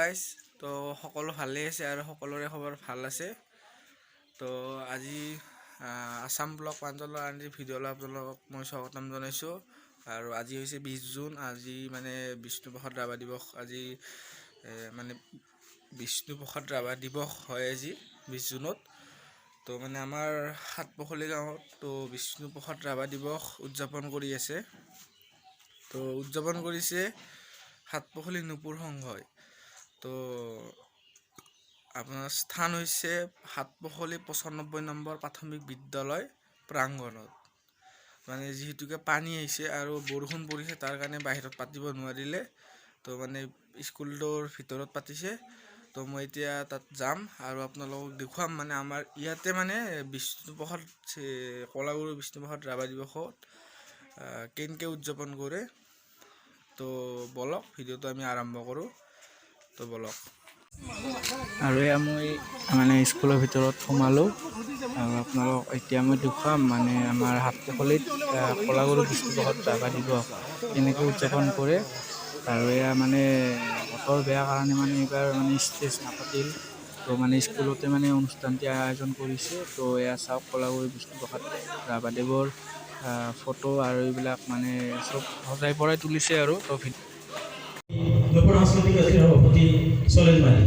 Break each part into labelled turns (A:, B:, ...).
A: Guys তো সকলো ভালেই আছে আৰু সকলোৰে খবৰ ভাল আছে। তো আজি আসাম ব্লগ প্ৰাঞ্জলৰ আন ভিডিঅ'লৈ আপোনালোকক মই স্বাগতম জনাইছোঁ। আৰু আজি হৈছে 20 জুন। আজি মানে বিষ্ণুপ্ৰসাদ ৰাভা দিৱস। আজি মানে বিষ্ণুপ্ৰসাদ ৰাভা দিৱস হয় আজি 20 জুনত। তো মানে আমাৰ সাতপখলি গাঁৱত তো বিষ্ণুপ্ৰসাদ ৰাভা দিৱস উদযাপন কৰি আছে। তো উদযাপন কৰিছে সাতপখলি নুপুৰ সংঘই। তো আপোনাৰ স্থান হৈছে সাতপখলি 95 নম্বৰ প্ৰাথমিক বিদ্যালয় প্ৰাংগণত। মানে যিহেতুকে পানী আহিছে আৰু বৰষুণ পৰিছে, তাৰ কাৰণে বাহিৰত পাতিব নোৱাৰিলে। তো মানে স্কুলটোৰ ভিতৰত পাতিছে। তো মই এতিয়া তাত যাম আৰু আপোনালোকক দেখুৱাম মানে আমাৰ ইয়াতে মানে বিষ্ণুপ্ৰসাদ কলাগুৰু বিষ্ণুপ্ৰসাদ ৰাভা দিৱসত কেনেকৈ উদযাপন কৰে। তো বলক ভিডিঅ'টো আমি আৰম্ভ কৰোঁ। তো বলক।
B: আৰু এয়া মই মানে স্কুলৰ ভিতৰত সোমালোঁ আৰু আপোনালোক এতিয়া মই দেখুৱাম মানে আমাৰ সাতপখলিত কলাগুৰু বিষ্ণুপ্ৰসাদ ৰাভা দিৱস কেনেকৈ উদযাপন কৰে। আৰু এয়া মানে বতৰ বেয়া কাৰণে মানে এইবাৰ মানে ষ্টেজ নাপাতিল। তো মানে স্কুলতে মানে অনুষ্ঠানটি আয়োজন কৰিছে। তো এয়া চাওক কলাগুৰু বিষ্ণুপ্ৰসাদ ৰাভাদেৱৰ ফটো আৰু এইবিলাক মানে চব সজাই পৰাই তুলিছে আৰু। তো
C: নুপুৰ সাংস্কৃতিক সভাপতি চলেন মালি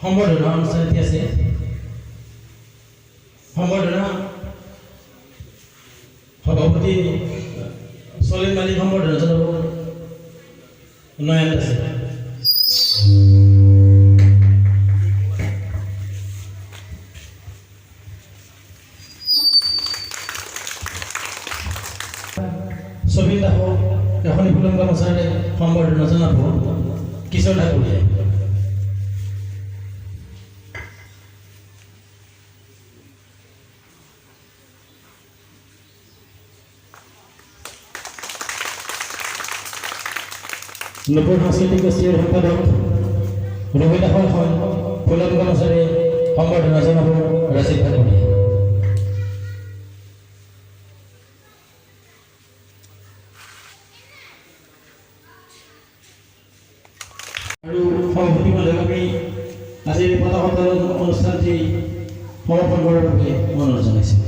C: সম্বৰ্ধনা অনুষ্ঠান এটি আছে। সম্বৰ্ধনা সভাপতি চলেন মালিক সম্বৰ্ধনা জনাব। নয়ন আছে। ছবি দাসক এখনি ফুলন গামোচাৰে সম্বৰ্ধনা জনাব কিশোৰ ঠাকুৰীয়ে। নুপুৰ সাংস্কৃতিক গোষ্ঠীৰ সম্পাদক ৰবি দাসক ফুলন গামোচাৰে সম্বৰ্ধনা জনাব ৰাজীৱ ঠাকুৰীয়ে। আৰু সভাপতি মহোদয়ক আজিৰ পতাকা উত্তোলন অনুষ্ঠানটি সমাপন কৰাৰ বাবে অনুৰোধ জনাইছোঁ।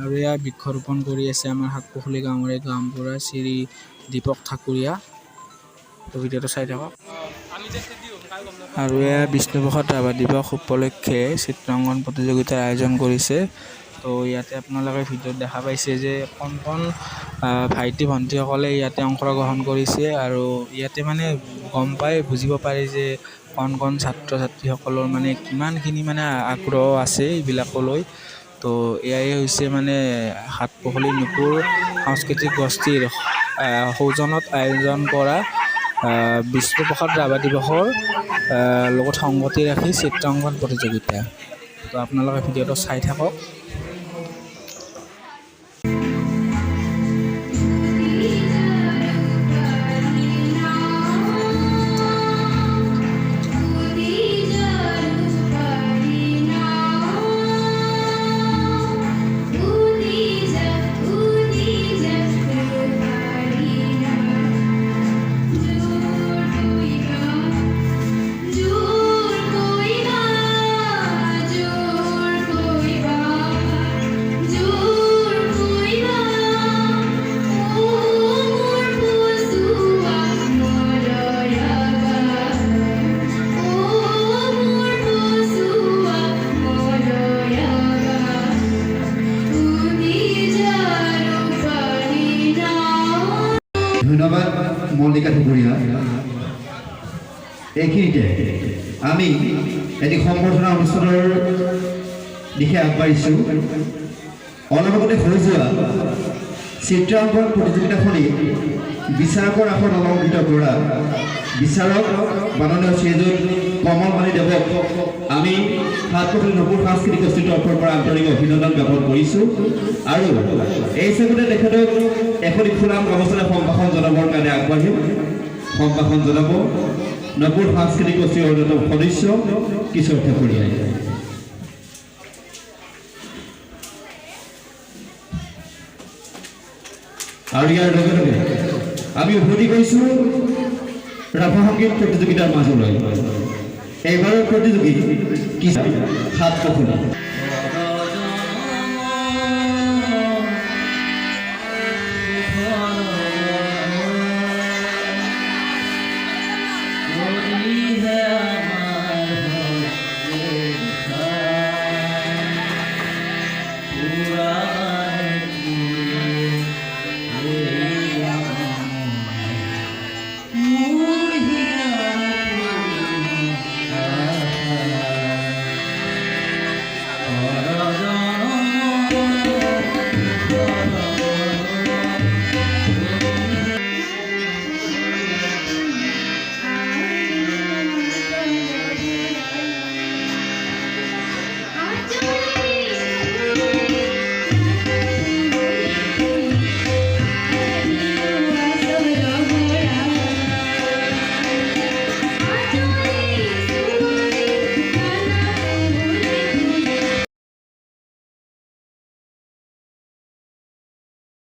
B: আৰু এয়া বৃক্ষৰোপণ কৰি আছে আমাৰ সাতপখলি গাঁৱৰে গাঁওবুঢ়া শ্ৰী দীপক ঠাকুৰীয়া। তো ভিডিঅ'টো চাই থাকক। আৰু এয়া বিষ্ণুপ্ৰসাদ ৰাভা দিৱস উপলক্ষে চিত্ৰাংকন প্ৰতিযোগিতাৰ আয়োজন কৰিছে। তো ইয়াতে আপোনালোকে ভিডিঅ'ত দেখা পাইছে যে কণ কণ ভাইটি ভণ্টিসকলে ইয়াতে অংশগ্ৰহণ কৰিছে। আৰু ইয়াতে মানে গম পাই বুজিব পাৰি যে কণ কণ ছাত্ৰ ছাত্ৰীসকলৰ মানে কিমানখিনি মানে আগ্ৰহ আছে এইবিলাকলৈ। তো এয়াই হৈছে মানে সাতপখলি নুপুৰ সাংস্কৃতিক গোষ্ঠীৰ সৌজন্যত আয়োজন কৰা বিষ্ণুপ্ৰসাদ ৰাভা দিৱসৰ লগত সংগতি ৰাখি চিত্ৰাংকন প্ৰতিযোগিতা। তো আপোনালোকে ভিডিঅ'টো চাই থাকক।
D: মল্লিকা ঠুকুৰীয়া এইখিনিতে আমি এটি সম্বৰ্ধনা অনুষ্ঠানৰ দিশে আগবাঢ়িছোঁ। অলপতে হৈ যোৱা চিত্ৰাংকন প্ৰতিযোগিতাখনি বিচাৰকৰ আসন অলংকৃত কৰা বিচাৰক মাননীয় শ্ৰীযুত কমলমণি দেৱক আমি সাতপথলি নপুৰ সাংস্কৃতিক গোষ্ঠীৰ তৰফৰ পৰা আন্তৰিক অভিনন্দন জ্ঞাপন কৰিছোঁ। আৰু এই চেগতে তেখেতক এখন ফুলাম গামোচাৰে সম্ভাষণ জনাবৰ কাৰণে আগবাঢ়িম। সম্ভাষণ জনাব নপুৰ সাংস্কৃতিক গোষ্ঠীৰ অন্যতম সদস্য কিশোৰ ঠেকুৰীয়াই। আৰু ইয়াৰ লগে লগে আমি উভতি গৈছোঁ ৰাভা সংগীত প্ৰতিযোগিতাৰ মাজলৈ। এইবাৰৰ প্ৰতিযোগী সাতপথলি।